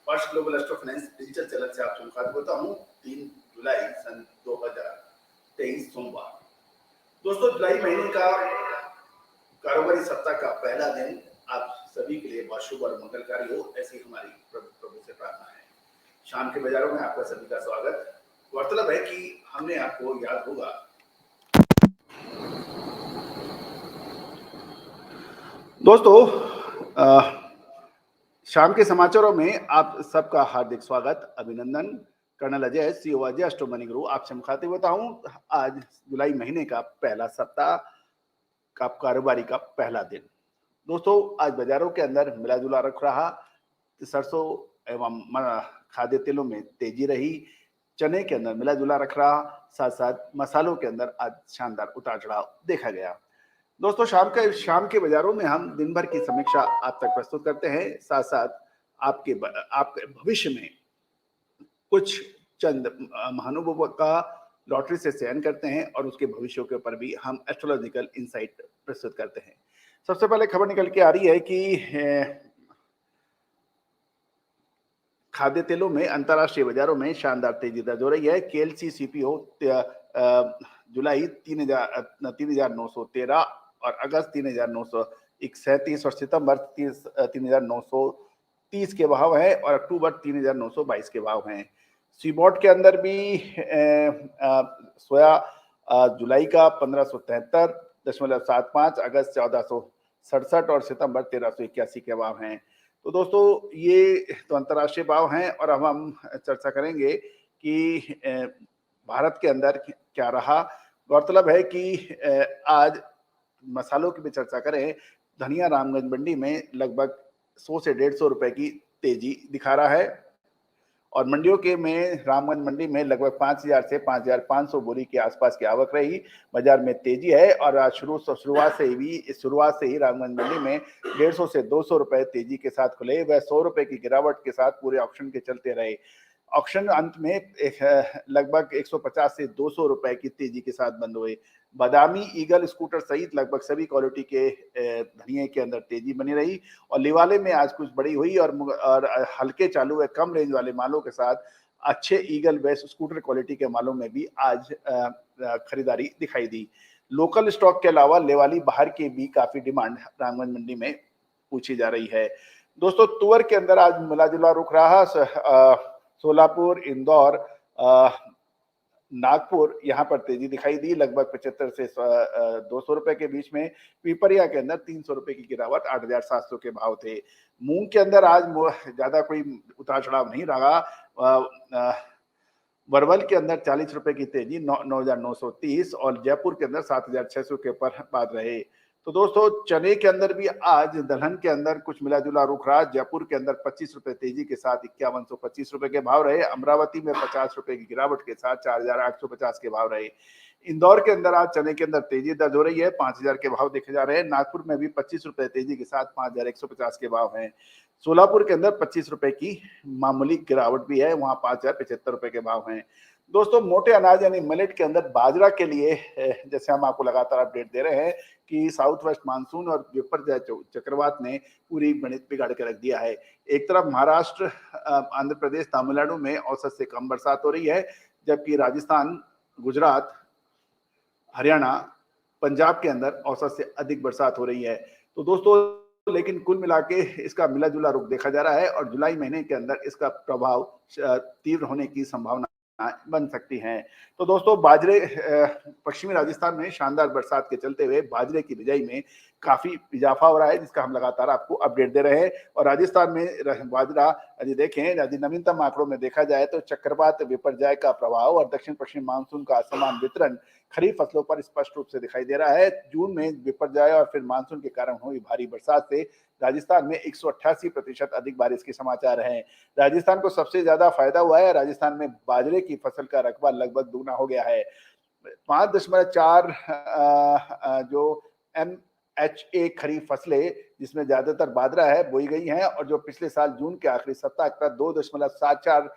First global astro finance digital channel से आप स्वागत करता हूँ। 3 जुलाई सन 2023 सोमवार। दोस्तों, जुलाई महीने का कारोबारी सप्ताह का पहला दिन आप सभी के लिए बहुत शुभ और मंगलकारी हो, ऐसी हमारी प्रभु से प्रार्थना है। शाम के बाजारों में आपका सभी का स्वागत। गौरतलब है कि हमने आपको याद होगा दोस्तों, शाम के समाचारों में आप सबका हार्दिक स्वागत, अभिनंदन। Colonel Ajay, CEO Ajay astro money Guru आपसे मुखातिब होता हूं। आज जुलाई महीने का पहला सप्ताह का कारोबारी का पहला दिन। दोस्तों, आज बाजारों के अंदर मिला जुला रख रहा। सरसों एवं खाद्य तेलों में तेजी रही। चने के अंदर मिला जुला रख रहा। साथ साथ मसालों के अंदर आज शानदार उतार चढ़ाव देखा गया। दोस्तों, शाम के बाजारों में हम दिन भर की समीक्षा आप तक प्रस्तुत करते हैं। साथ साथ आपके भविष्य में कुछ चंद महानुभवों का लॉटरी से चयन करते हैं और उसके भविष्य के ऊपर भी हम एस्ट्रोलॉजिकल इंसाइट प्रस्तुत करते हैं। सबसे पहले खबर निकल के आ रही है कि खाद्य तेलों में अंतर्राष्ट्रीय बाजारों में शानदार तेजी दर्ज हो रही है। केएलसी सीपीओ जुलाई 3,913 और अगस्त 3,937 और सितंबर 3,930 के भाव हैं और अक्टूबर 3,922 के भाव हैं। सीबॉट के अंदर भी सोया जुलाई का 1573.75, अगस्त 1467 और सितंबर 1381 के भाव हैं। तो दोस्तों, ये तो अंतर्राष्ट्रीय भाव हैं और अब हम चर्चा करेंगे कि भारत के अंदर क्या रहा। गौरतलब है कि आज मसालों की भी चर्चा करें, धनिया रामगंज मंडी में लगभग 100 से 150 रुपए की तेजी दिखा रहा है और मंडियों के में रामगंज मंडी में लगभग 5,000 से 5,500 बोरी के आसपास की आवक रही। बाजार में तेजी है और आज शुरुआत से ही रामगंज मंडी में 150 से 200 रुपए तेजी के साथ खुले। वह 100 रुपए की गिरावट के साथ पूरे ऑक्शन के चलते रहे। ऑक्शन अंत में लगभग 150 से 200 रुपए की तेजी के साथ बंद हुए। बादामी, ईगल, स्कूटर सहित लगभग सभी क्वालिटी के धनिये के अंदर तेजी बनी रही और लिवाले में आज कुछ बड़ी हुई और हल्के चालू व कम रेंज वाले मालों के साथ अच्छे ईगल व स्कूटर क्वालिटी के मालों में भी आज खरीदारी दिखाई दी। लोकल स्टॉक के अलावा लेवाली बाहर की भी काफी डिमांड रामगंज मंडी में पूछी जा रही है। दोस्तों, तुअर के अंदर आज मिला जुला रुख रहा। सोलापुर, इंदौर, नागपुर यहाँ पर तेजी दिखाई दी, लगभग 75 से 200 रुपए के बीच में। पीपरिया के अंदर 300 रुपए की गिरावट, 8,700 के भाव थे। मूंग के अंदर आज ज्यादा कोई उतार चढ़ाव नहीं रहा। वरवल के अंदर 40 रुपए की तेजी, 9,930 और जयपुर के अंदर 7,600 के ऊपर बाद रहे। तो दोस्तों, चने के अंदर भी आज दलहन के अंदर कुछ मिला जुला रुख रहा। जयपुर के अंदर 25 रुपए तेजी के साथ 5125 रुपए के भाव रहे। अमरावती में 50 रुपए की गिरावट के साथ 4,850 के भाव रहे। इंदौर के अंदर आज चने के अंदर तेजी दर्ज हो रही है, 5,000 के भाव देखे जा रहे हैं। नागपुर में भी 25 रुपए तेजी के साथ 5,150 के भाव हैं। सोलापुर के अंदर 25 रुपए की मामूली गिरावट भी है, वहां 5,075 रुपए के भाव हैं। दोस्तों, मोटे अनाज यानी मिलेट के अंदर बाजरा के लिए जैसे हम आपको लगातार अपडेट दे रहे हैं कि साउथ वेस्ट मानसून और विपर्जय चक्रवात ने पूरी गणित बिगाड़ के रख दिया है। एक तरफ महाराष्ट्र, आंध्र प्रदेश, तमिलनाडु में औसत से कम बरसात हो रही है, जबकि राजस्थान, गुजरात, हरियाणा, पंजाब के अंदर औसत से अधिक बरसात हो रही है। तो दोस्तों, लेकिन कुल मिला के इसका मिला जुला रुख देखा जा रहा है और जुलाई महीने के अंदर इसका प्रभाव तीव्र होने की संभावना बन सकती हैं। तो दोस्तों, पश्चिमी राजस्थान में शानदार बरसात के चलते हुए बाजरे की बिजाई में काफी इजाफा हो रहा है, जिसका हम लगातार आपको अपडेट दे रहे हैं। और राजस्थान में बाजरा यदि देखें, यदि नवीनतम आंकड़ों में देखा जाए तो चक्रवात विपर्जय का प्रभाव और दक्षिण पश्चिम मानसून का असमान वितरण खरीफ फसलों पर स्पष्ट रूप से दिखाई दे रहा है। जून में विपर्जय और फिर मानसून के कारण हुई भारी बरसात से राजस्थान में 188% अधिक बारिश के समाचार हैं। राजस्थान को सबसे ज्यादा फायदा हुआ है। राजस्थान में बाजरे की फसल का रकबा लगभग दुगना हो गया है। 5.4 जो MHA खरीफ फसलें, जिसमें ज्यादातर बाजरा है, बोई गई हैं और जो पिछले साल जून के आखिरी सप्ताह तक 2.74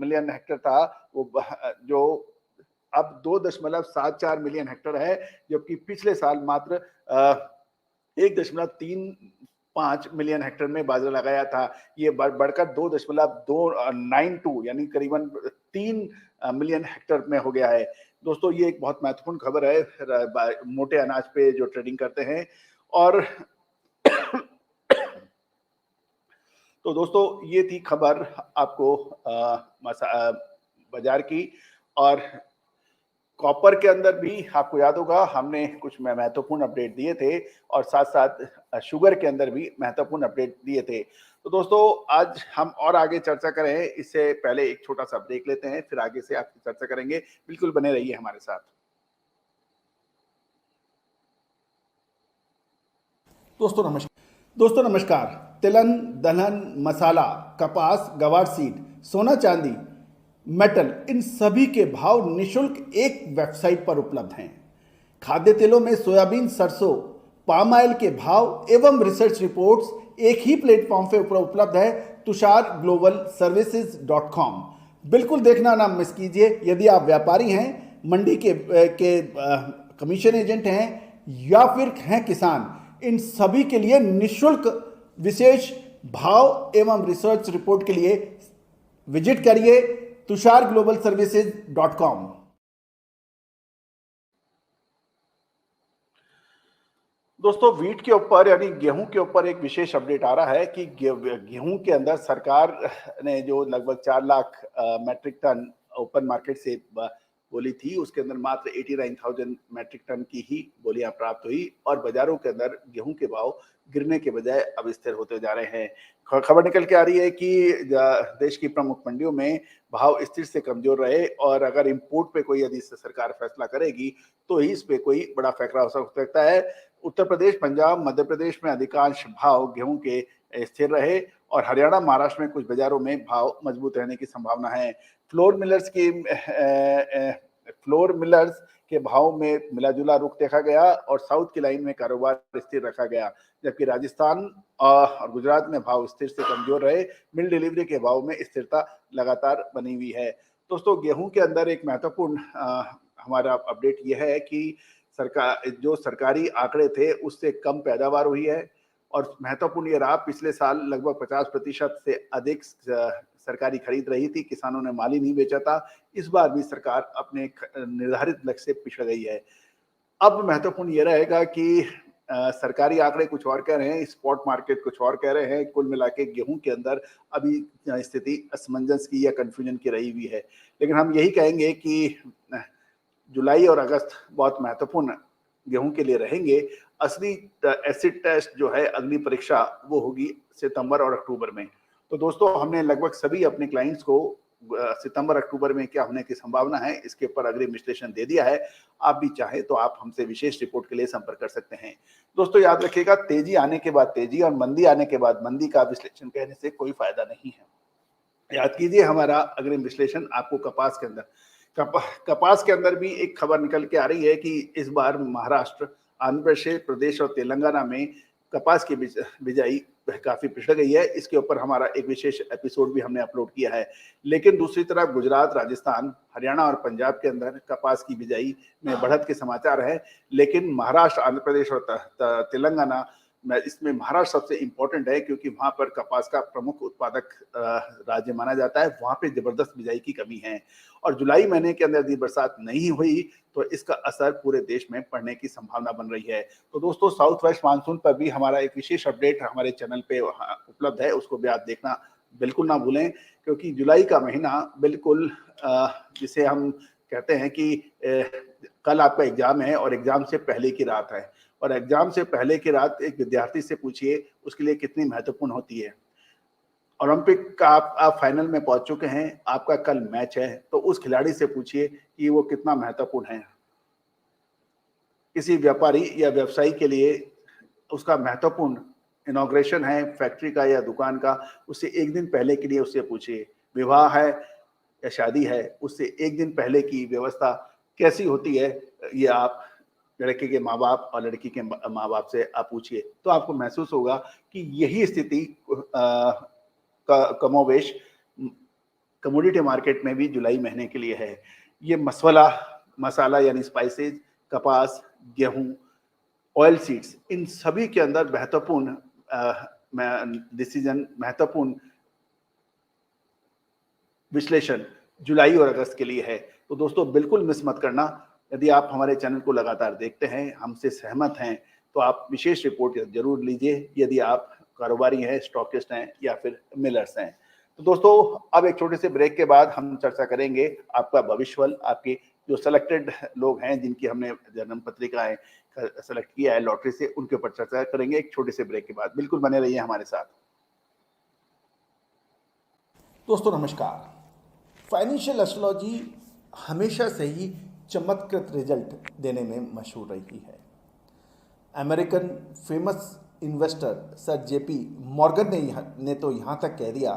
मिलियन हेक्टेयर था, वो जो अब 2.74 मिलियन हेक्टेयर है, जबकि पिछले साल मात्र 1.3 5 मिलियन हेक्टेयर में बाजरा लगाया था। ये बढ़कर 2.292 यानी करीबन 3 मिलियन हेक्टेयर में हो गया है। दोस्तों ये एक बहुत महत्वपूर्ण खबर है मोटे अनाज पे जो ट्रेडिंग करते हैं। और तो दोस्तों ये थी खबर आपको बाजार की। और कॉपर के अंदर भी आपको याद होगा हमने कुछ महत्वपूर्ण अपडेट दिए थे और साथ साथ शुगर के अंदर भी महत्वपूर्ण अपडेट दिए थे। तो दोस्तों आज हम और आगे चर्चा करें इससे पहले एक छोटा सा ब्रेक लेते हैं, फिर आगे से आपकी चर्चा करेंगे। बिल्कुल बने रहिए हमारे साथ। दोस्तों नमस्कार। तिलहन, दलहन, मसाला, कपास, गवार सीड, सोना चांदी, मेटल, इन सभी के भाव निशुल्क एक वेबसाइट पर उपलब्ध हैं। खाद्य तेलों में सोयाबीन, सरसों, पाम ऑयल के भाव एवं रिसर्च रिपोर्ट्स एक ही प्लेटफॉर्म पर उपलब्ध है, tusharglobalservices.com। बिल्कुल देखना ना मिस कीजिए। यदि आप व्यापारी हैं, मंडी के कमीशन एजेंट हैं या फिर हैं किसान, इन सभी के लिए निशुल्क विशेष भाव एवं रिसर्च रिपोर्ट के लिए विजिट करिए tusharglobalservices.com। दोस्तों वीट के ऊपर यानी गेहूं के ऊपर एक विशेष अपडेट आ रहा है कि गेहूं के अंदर सरकार ने जो लगभग 4 lakh metric ton open market से बोली थी, उसके अंदर मात्र 89,000 मैट्रिक टन की ही बोलियां प्राप्त हुई और बाजारों के अंदर गेहूं के भाव गिरने के बजाय अब स्थिर होते जा रहे हैं। खबर निकल के आ रही है कि देश की प्रमुख मंडियों में भाव स्थिर से कमजोर रहे और अगर इंपोर्ट पे कोई यदि सरकार फैसला करेगी तो ही इस पे कोई बड़ा फैसला हो सकता है। उत्तर प्रदेश, पंजाब, मध्य प्रदेश में अधिकांश भाव गेहूं के स्थिर रहे और हरियाणा, महाराष्ट्र में कुछ बाजारों में भाव मजबूत रहने की संभावना है। फ्लोर मिलर्स के भाव में मिला जुला रुख देखा गया और साउथ की लाइन में कारोबार स्थिर रखा गया, जबकि राजस्थान और गुजरात में भाव स्थिर से कमजोर रहे। मिल डिलीवरी के भाव में स्थिरता लगातार बनी हुई है। दोस्तों गेहूं के अंदर एक महत्वपूर्ण हमारा अपडेट यह है कि सरकारी आंकड़े थे उससे कम पैदावार हुई है और महत्वपूर्ण ये रहा पिछले साल लगभग 50% से अधिक सरकारी खरीद रही थी, किसानों ने माल ही नहीं बेचा था। इस बार भी सरकार अपने निर्धारित लक्ष्य से पिछड़ गई है। अब महत्वपूर्ण ये रहेगा कि सरकारी आंकड़े कुछ और कह रहे हैं, स्पॉट मार्केट कुछ और कह रहे हैं। कुल मिला के गेहूं के अंदर अभी स्थिति असमंजस की या कंफ्यूजन की रही हुई है। लेकिन हम यही कहेंगे कि जुलाई और अगस्त बहुत महत्वपूर्ण गेहूं के लिए रहेंगे। असली एसिड टेस्ट जो है, अगली परीक्षा वो होगी सितंबर और अक्टूबर में। तो दोस्तों हमने लगभग सभी अपने क्लाइंट्स को सितंबर अक्टूबर में क्या होने की संभावना है इसके ऊपर अग्रिम विश्लेषण दे दिया है। आप भी चाहे तो आप हमसे विशेष रिपोर्ट के लिए संपर्क कर सकते हैं। दोस्तों याद रखिएगा, तेजी आने के बाद तेजी और मंदी आने के बाद मंदी का विश्लेषण कहने से कोई फायदा नहीं है। याद कीजिए हमारा अग्रिम विश्लेषण आपको कपास के अंदर भी एक खबर निकल के आ रही है कि इस बार महाराष्ट्र, आंध्र प्रदेश और तेलंगाना में कपास की बिजाई काफी पिछड़ गई है। इसके ऊपर हमारा एक विशेष एपिसोड भी हमने अपलोड किया है। लेकिन दूसरी तरफ गुजरात, राजस्थान, हरियाणा और पंजाब के अंदर कपास की बिजाई में बढ़त के समाचार है। लेकिन महाराष्ट्र, आंध्र प्रदेश और तेलंगाना में, इसमें महाराष्ट्र सबसे इंपॉर्टेंट है क्योंकि वहां पर कपास का प्रमुख उत्पादक राज्य माना जाता है। वहां पे जबरदस्त बिजाई की कमी है और जुलाई महीने के अंदर यदि बरसात नहीं हुई तो इसका असर पूरे देश में पड़ने की संभावना बन रही है। तो दोस्तों साउथ वेस्ट मानसून पर भी हमारा एक विशेष अपडेट हमारे चैनल पे उपलब्ध है, उसको भी आप देखना बिल्कुल ना भूलें क्योंकि जुलाई का महीना बिल्कुल जिसे हम कहते हैं कि कल आपका एग्जाम है और एग्जाम से पहले की रात है और एग्जाम से पहले की रात एक विद्यार्थी से पूछिए उसके लिए कितनी महत्वपूर्ण होती है। ओलंपिक का आप फाइनल में पहुंच चुके हैं, आपका कल मैच है, तो उस खिलाड़ी से पूछिए कि वो कितना महत्वपूर्ण है। किसी व्यापारी या व्यवसायी के लिए उसका महत्वपूर्ण इनॉग्रेशन है फैक्ट्री का या दुकान का, उससे एक दिन पहले के लिए उससे पूछिए। विवाह है या शादी है, उससे एक दिन पहले की व्यवस्था कैसी होती है, ये आप लड़के के माँ बाप और लड़की के माँ बाप से आप पूछिए तो आपको महसूस होगा कि यही स्थिति कमोवेश कमोडिटी मार्केट में भी जुलाई महीने के लिए है। ये मसाला यानी स्पाइसेस, कपास, गेहूं, ऑयल सीड्स, इन सभी के अंदर महत्वपूर्ण डिसीजन, महत्वपूर्ण विश्लेषण जुलाई और अगस्त के लिए है। तो दोस्तों बिल्कुल मिस मत करना। यदि आप हमारे चैनल को लगातार देखते हैं, हमसे सहमत हैं, तो आप विशेष रिपोर्ट जरूर लीजिए, यदि आप कारोबारी हैं, स्टॉकिस्ट हैं या फिर मिलर्स हैं। तो दोस्तों अब एक छोटे से ब्रेक के बाद हम चर्चा करेंगे आपका भविष्यफल, आपके जो सेलेक्टेड लोग हैं जिनकी हमने जन्म पत्रिकाएं सेलेक्ट किया है लॉटरी से, उनके ऊपर चर्चा करेंगे एक छोटे से ब्रेक के बाद। बिल्कुल बने रहिए हमारे साथ। दोस्तों नमस्कार। फाइनेंशियल एस्ट्रोलॉजी हमेशा से ही चमत्कृत रिजल्ट देने में मशहूर रही है। American famous investor sir JP Morgan ने तो यहाँ तक कह दिया,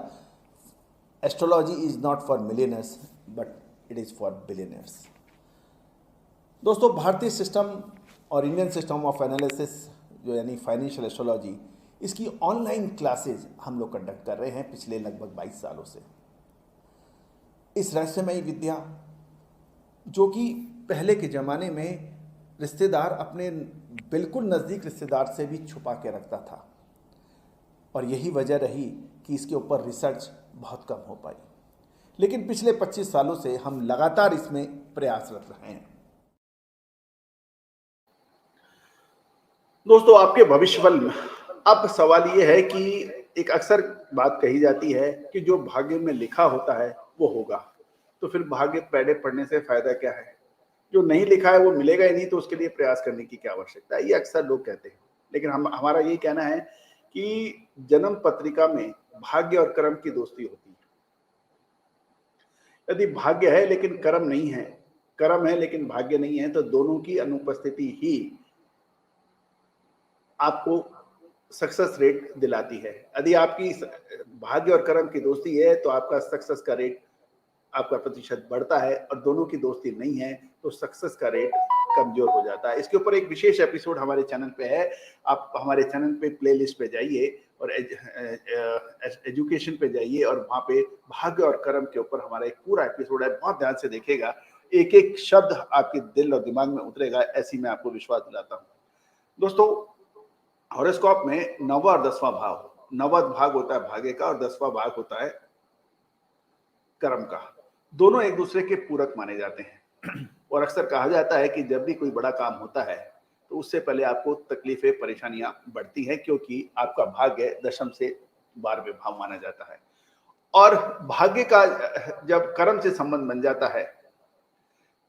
astrology is not for millionaires but it is for billionaires. दोस्तों भारतीय सिस्टम और इंडियन सिस्टम ऑफ एनालिसिस जो यानी फाइनेंशियल एस्ट्रोलॉजी, इसकी ऑनलाइन क्लासेज हम लोग कंडक्ट कर रहे हैं पिछले लगभग 22 सालों से। इस रहस्यमयी विद्या जो कि पहले के ज़माने में रिश्तेदार अपने बिल्कुल नज़दीक रिश्तेदार से भी छुपा के रखता था, और यही वजह रही कि इसके ऊपर रिसर्च बहुत कम हो पाई। लेकिन पिछले 25 सालों से हम लगातार इसमें प्रयासरत रहे हैं। दोस्तों आपके भविष्यफल में अब सवाल ये है कि एक अक्सर बात कही जाती है कि जो भाग्य में लिखा होता है वो होगा, तो फिर भाग्य पैड़े पढ़ने से फायदा क्या है? जो नहीं लिखा है वो मिलेगा ही नहीं, तो उसके लिए प्रयास करने की क्या आवश्यकता है, ये अक्सर लोग कहते हैं। लेकिन हमारा यही कहना है कि जन्म पत्रिका में भाग्य और कर्म की दोस्ती होती है। यदि भाग्य है लेकिन कर्म नहीं है, कर्म है लेकिन भाग्य नहीं है, तो दोनों की अनुपस्थिति ही आपको सक्सेस रेट दिलाती है। यदि आपकी भाग्य और कर्म की दोस्ती है तो आपका सक्सेस का रेट, आपका प्रतिशत बढ़ता है, और दोनों की दोस्ती नहीं है तो सक्सेस का रेट कमजोर हो जाता है। इसके ऊपर एक विशेष एपिसोड हमारे चैनल पे है, आप हमारे चैनल पे प्लेलिस्ट पे जाइए और एजुकेशन पे जाइए, और वहाँ पे भाग्य और कर्म के ऊपर हमारा एक पूरा एपिसोड है। बहुत ध्यान से देखिएगा, एक एक शब्द आपके दिल और दिमाग में उतरेगा, ऐसी मैं आपको विश्वास दिलाता हूँ। दोस्तों हॉरोस्कोप में 9वां और 10वां भाव, 9वां भाग होता है भाग्य का और 10वां भाग होता है कर्म का। दोनों एक दूसरे के पूरक माने जाते हैं और अक्सर कहा जाता है कि जब भी कोई बड़ा काम होता है तो उससे पहले आपको तकलीफें, परेशानियां बढ़ती हैं, क्योंकि आपका भाग्य दशम से 12वें भाव माना जाता है। और भाग्य का जब कर्म से संबंध बन जाता है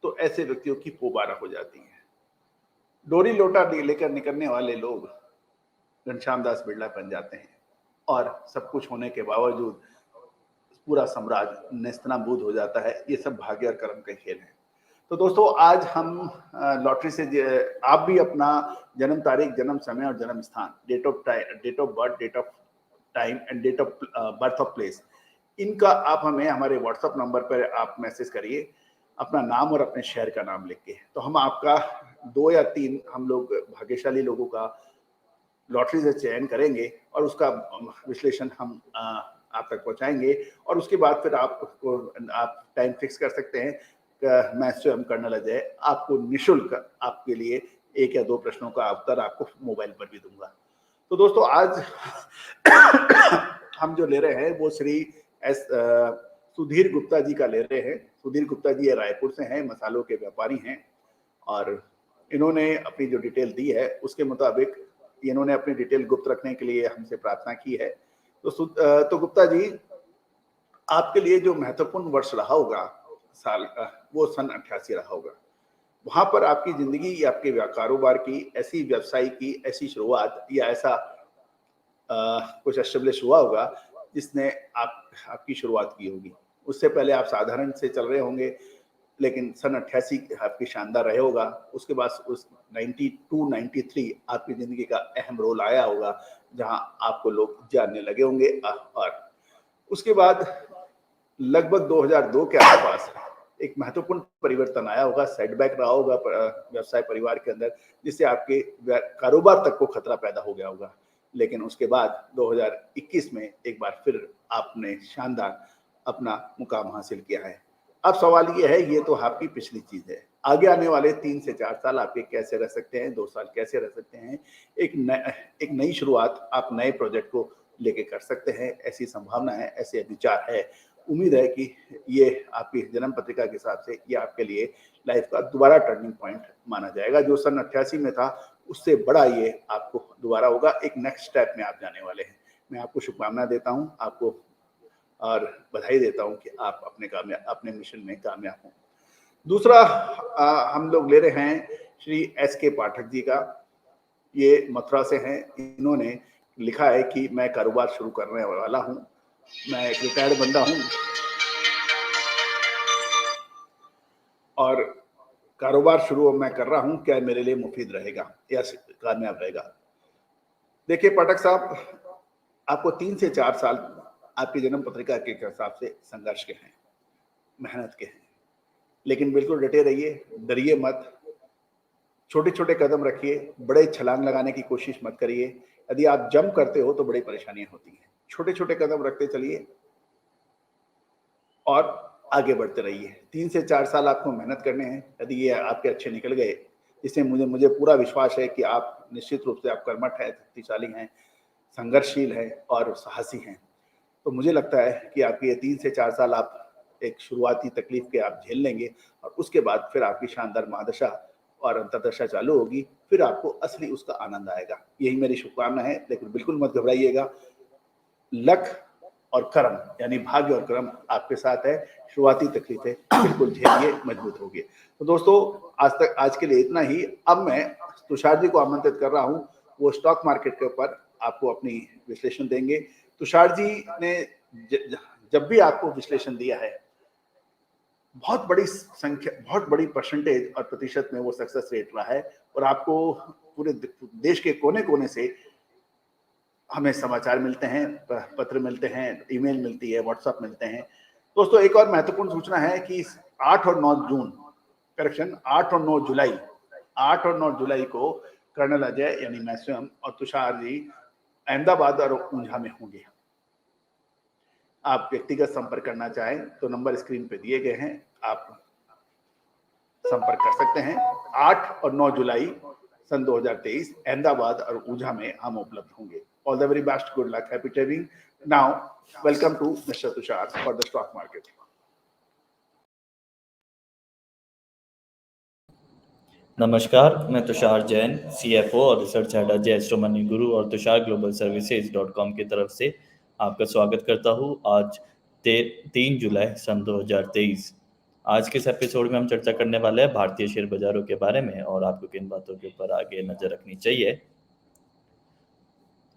तो ऐसे व्यक्तियों की पोबारा हो जाती है। डोरी लोटा लेकर निकलने वाले लोग घनश्याम दास बिरला बन जाते हैं, और सब कुछ होने के बावजूद पूरा साम्राज्य नेस्तनाबूद हो जाता है। ये सब भाग्य और कर्म का खेल है। तो दोस्तों आज हम लॉटरी से आप भी अपना जन्म तारीख, जन्म समय और जन्म स्थान, date of birth, date of time and date of birth of place, इनका आप हमें हमारे व्हाट्सएप नंबर पर आप मैसेज करिए, अपना नाम और अपने शहर का नाम लिख के। तो हम आपका 2 या 3 हम लोग भाग्यशाली लोगों का लॉटरी से चयन करेंगे और उसका विश्लेषण हम आप तक पहुंचाएंगे, और उसके बाद फिर आप टाइम फिक्स कर सकते हैं, मैच स्वयं करना लग जाए। आपको निःशुल्क आपके लिए 1 या 2 प्रश्नों का उत्तर आपको मोबाइल पर भी दूंगा। तो दोस्तों आज हम जो ले रहे हैं वो श्री सुधीर गुप्ता जी का ले रहे हैं। सुधीर गुप्ता जी रायपुर से हैं, मसालों के व्यापारी हैं, और इन्होंने अपनी जो डिटेल दी है उसके मुताबिक इन्होंने अपनी डिटेल गुप्त रखने के लिए हमसे प्रार्थना की है। तो गुप्ता जी, आपके लिए जो महत्वपूर्ण वर्ष रहा होगा साल का, वो सन 88 रहा होगा। वहां पर आपकी जिंदगी या आपके कारोबार की ऐसी, व्यवसाय की ऐसी शुरुआत या ऐसा कुछ एस्टेब्लिश हुआ होगा जिसने आपकी शुरुआत की होगी। उससे पहले आप साधारण से चल रहे होंगे, लेकिन सन 88 आपकी शानदार रहे होगा। उसके बाद उस 92-93 आपकी जिंदगी का अहम रोल आया होगा, जहां आपको लोग जानने लगे होंगे, और उसके बाद लगभग 2002 के आसपास एक महत्वपूर्ण परिवर्तन आया होगा, सेटबैक रहा होगा व्यवसाय परिवार के अंदर, जिससे आपके कारोबार तक को खतरा पैदा हो गया होगा। लेकिन उसके बाद 2021 में एक बार फिर आपने शानदार अपना मुकाम हासिल किया है। अब सवाल ये है, ये तो आपकी पिछली चीज है, आगे आने वाले 3 से 4 साल आपके कैसे रह सकते हैं, 2 साल कैसे रह सकते हैं, एक नई शुरुआत आप नए प्रोजेक्ट को लेके कर सकते हैं, ऐसी संभावना है, ऐसे विचार है। उम्मीद है कि ये आपकी जन्म पत्रिका के हिसाब से ये आपके लिए लाइफ का दोबारा टर्निंग पॉइंट माना जाएगा। जो सन 88 में था, उससे बड़ा ये आपको दोबारा होगा, एक नेक्स्ट स्टेप में आप जाने वाले हैं। मैं आपको शुभकामना देता हूँ, आपको और बधाई देता हूँ कि आप अपने मिशन में कामयाब हों। दूसरा हम लोग ले रहे हैं श्री SK पाठक जी का। ये मथुरा से हैं। इन्होंने लिखा है कि मैं कारोबार शुरू करने वाला हूँ, मैं एक रिटायर्ड बंदा हूँ और कारोबार शुरू मैं कर रहा हूँ, क्या मेरे लिए मुफीद रहेगा या कामयाब रहेगा। देखिए पाठक साहब, आपको 3 से 4 साल आपकी जन्म पत्रिका के हिसाब से संघर्ष के हैं, मेहनत के हैं, लेकिन बिल्कुल डटे रहिए, डरिए मत, छोटे छोटे कदम रखिए, बड़े छलांग लगाने की कोशिश मत करिए। यदि आप जंप करते हो तो बड़ी परेशानियां होती हैं। छोटे छोटे कदम रखते चलिए और आगे बढ़ते रहिए। 3 से 4 साल आपको मेहनत करने हैं। यदि ये आपके अच्छे निकल गए, जिससे मुझे पूरा विश्वास है कि आप निश्चित रूप से आप कर्मठ हैं, शक्तिशाली हैं, संघर्षशील हैं और साहसी हैं। तो मुझे लगता है कि आपके ये 3 से 4 साल आप एक शुरुआती तकलीफ के आप झेल लेंगे और उसके बाद फिर आपकी शानदार महादशा और अंतर्दशा चालू होगी, फिर आपको असली उसका आनंद आएगा। यही मेरी शुभकामना है, लेकिन बिल्कुल मत घबराइएगा। लक और कर्म यानी भाग्य और कर्म आपके साथ है। शुरुआती तकलीफें बिल्कुल झेलिए, मजबूत होंगे। तो दोस्तों आज के लिए इतना ही। अब मैं तुषार जी को आमंत्रित कर रहा हूँ, वो स्टॉक मार्केट के ऊपर आपको अपनी विश्लेषण देंगे। तुषार जी ने जब भी आपको विश्लेषण दिया है, बहुत बड़ी संख्या, बहुत बड़ी परसेंटेज और प्रतिशत में वो सक्सेस रेट रहा है और आपको पूरे देश के कोने कोने से हमें समाचार मिलते हैं, पत्र मिलते हैं, ईमेल मिलती है, व्हाट्सएप मिलते हैं। दोस्तों एक और महत्वपूर्ण सूचना है कि 8 और 9 जून, करेक्शन 8 और 9 जुलाई, 8 और 9 जुलाई को कर्नल अजय यानी मैं स्वयं और तुषार जी अहमदाबाद और ऊंझा में होंगे। आप व्यक्तिगत संपर्क करना चाहें तो नंबर स्क्रीन पे दिए गए हैं, आप संपर्क कर सकते हैं। 8 और 9 जुलाई सन 2023 अहमदाबाद और ऊंझा में हम उपलब्ध होंगे। All the very best, good luck, happy trading. Now welcome to mister Tushar for the stock market. नमस्कार, मैं तुषार जैन, CFO और research head Ajay astro money Guru और तुषार ग्लोबल सर्विसेज.com की तरफ से आपका स्वागत करता हूँ। आज 3 जुलाई सन 2023। आज के इस एपिसोड में हम चर्चा करने वाले हैं भारतीय शेयर बाजारों के बारे में और आपको किन बातों के ऊपर आगे नजर रखनी चाहिए।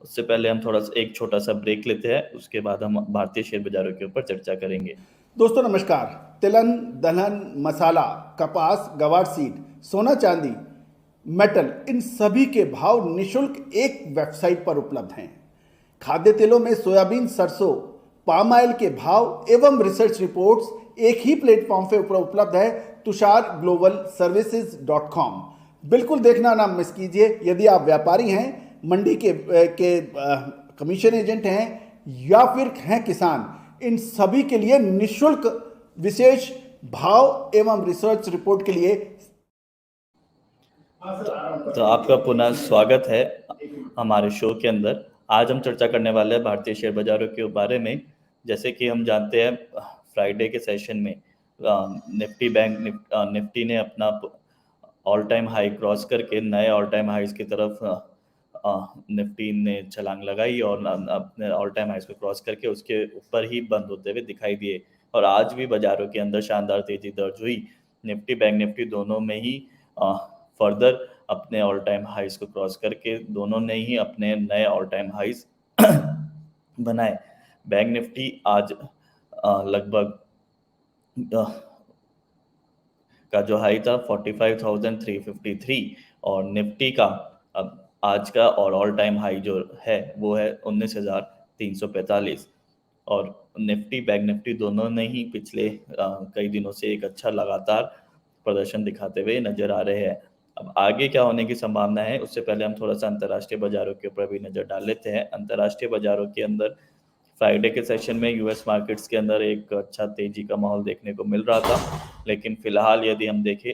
उससे पहले हम थोड़ा सा एक छोटा सा ब्रेक लेते हैं, उसके बाद हम भारतीय शेयर बाजारों के ऊपर चर्चा करेंगे। दोस्तों नमस्कार। तिलहन, दलहन, मसाला, कपास, गवार सीड, सोना चांदी, मेटल, इन सभी के भाव निशुल्क एक वेबसाइट पर उपलब्ध हैं। खाद्य तेलों में सोयाबीन, सरसों, पाम ऑयल के भाव एवं रिसर्च रिपोर्ट्स एक ही प्लेटफॉर्म पर उपलब्ध है, तुषार ग्लोबल सर्विसेज.com। बिल्कुल देखना ना मिस कीजिए। यदि आप व्यापारी हैं, मंडी के कमीशन एजेंट हैं या फिर हैं किसान, इन सभी के लिए निशुल्क विशेष भाव एवं रिसर्च रिपोर्ट के लिए तो आपका पुनः स्वागत है हमारे शो के अंदर। आज हम चर्चा करने वाले हैं भारतीय शेयर बाजारों के बारे में। जैसे कि हम जानते हैं, फ्राइडे के सेशन में निफ्टी ने अपना ऑल टाइम हाई क्रॉस करके नए ऑल टाइम हाईज की तरफ निफ्टी ने छलांग लगाई और अपने ऑल टाइम हाईज को क्रॉस करके उसके ऊपर ही बंद होते हुए दिखाई दिए। और आज भी बाजारों के अंदर शानदार तेजी दर्ज हुई। निफ्टी, बैंक निफ्टी दोनों में ही फर्दर अपने ऑल टाइम हाईज को क्रॉस करके दोनों ने ही अपने नए ऑल टाइम हाईज बनाए। बैंक निफ्टी आज लगभग का जो हाई था 45,353 और निफ्टी का अब आज का और ऑल टाइम हाई जो है वो है 19,345। और निफ्टी, बैंक निफ्टी दोनों ने ही पिछले कई दिनों से एक अच्छा लगातार प्रदर्शन दिखाते हुए नजर आ रहे हैं। अब आगे क्या होने की संभावना है, उससे पहले हम थोड़ा सा अंतर्राष्ट्रीय बाजारों के ऊपर भी नजर डाल लेते हैं। अंतर्राष्ट्रीय बाजारों के अंदर फ्राइडे के सेशन में यूएस मार्केट्स के अंदर एक अच्छा तेजी का माहौल देखने को मिल रहा था, लेकिन फिलहाल यदि हम देखें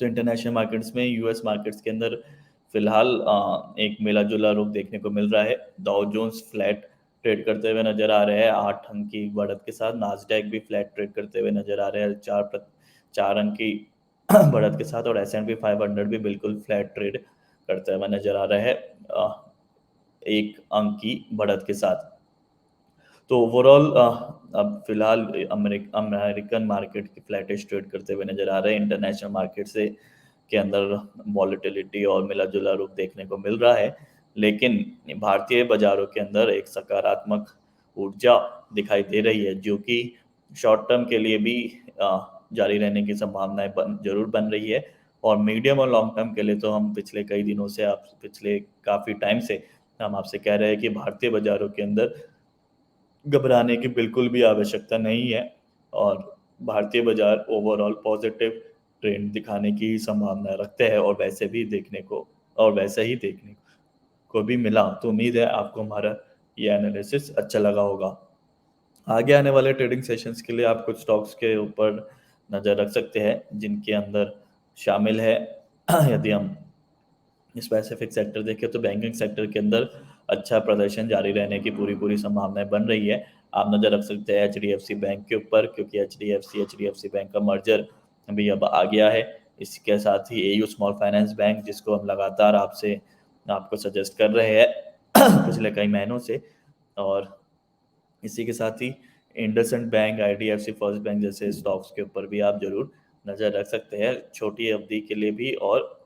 तो इंटरनेशनल मार्केट्स में यूएस मार्केट्स के अंदर फिलहाल एक मिला जुला रुख देखने को मिल रहा है। डाउ जोन्स फ्लैट ट्रेड करते हुए नजर आ रहे हैं 8 अंक की बढ़त के साथ। नास्डैक भी फ्लैट ट्रेड करते हुए नजर आ रहे हैं 4 अंक की बढ़त के साथ। और S&P 500 भी बिल्कुल फ्लैट ट्रेड करते हुए नजर आ रहा है 1 अंक की बढ़त के साथ। तो ओवरऑल अब फिलहाल अमेरिकन मार्केट की फ्लैटिश ट्रेड करते हुए नजर आ रहे हैं। इंटरनेशनल मार्केट से के अंदर वॉलेटिलिटी और मिला जुला रूप देखने को मिल रहा है, लेकिन भारतीय बाजारों के अंदर एक सकारात्मक ऊर्जा दिखाई दे रही है, जो कि शॉर्ट टर्म के लिए भी जारी रहने की संभावनाएं जरूर बन रही है। और मीडियम और लॉन्ग टर्म के लिए तो हम पिछले कई दिनों से पिछले काफ़ी टाइम से हम आपसे कह रहे हैं कि भारतीय बाजारों के अंदर घबराने की बिल्कुल भी आवश्यकता नहीं है और भारतीय बाजार ओवरऑल पॉजिटिव ट्रेंड दिखाने की संभावना रखते हैं और वैसे ही देखने को भी मिला। तो उम्मीद है आपको हमारा ये एनालिसिस अच्छा लगा होगा। आगे आने वाले ट्रेडिंग सेशंस के लिए आप कुछ स्टॉक्स के ऊपर नज़र रख सकते हैं जिनके अंदर शामिल है यदि हम स्पेसिफिक सेक्टर देखें तो बैंकिंग सेक्टर के अंदर अच्छा प्रदर्शन जारी रहने की पूरी संभावनाएं बन रही है। आप नज़र रख सकते हैं HDFC बैंक के ऊपर, क्योंकि HDFC बैंक का मर्जर अभी अब आ गया है। इसके साथ ही AU स्मॉल फाइनेंस बैंक, जिसको हम लगातार आपको सजेस्ट कर रहे हैं पिछले कई महीनों से, और इसी के साथ ही IndusInd bank, IDFC first bank जैसे स्टॉक्स के ऊपर भी आप जरूर नज़र रख सकते हैं, छोटी अवधि के लिए भी और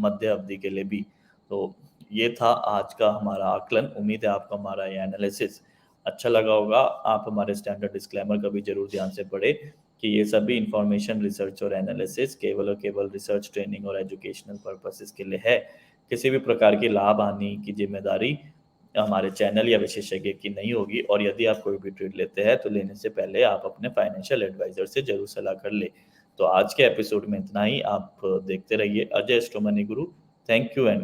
मध्य अवधि के लिए भी। तो ये था आज का हमारा आकलन। उम्मीद है आपको हमारा ये एनालिसिस अच्छा लगा होगा। आप हमारे स्टैंडर्ड डिस्क्लेमर का भी जरूर ध्यान से पढ़े कि ये सभी इंफॉर्मेशन, रिसर्च और एनालिसिस केवल और केवल रिसर्च, ट्रेनिंग और एजुकेशनल पर्पसेस के लिए है। किसी भी प्रकार की लाभ हानि की जिम्मेदारी हमारे चैनल या विशेषज्ञ की नहीं होगी। और यदि आप कोई भी ट्रेड लेते हैं तो लेने से पहले आप अपने फाइनेंशियल एडवाइजर से जरूर सलाह कर ले। तो आज के एपिसोड में इतना ही। आप देखते रहिए Ajay astro money Guru. Thank you and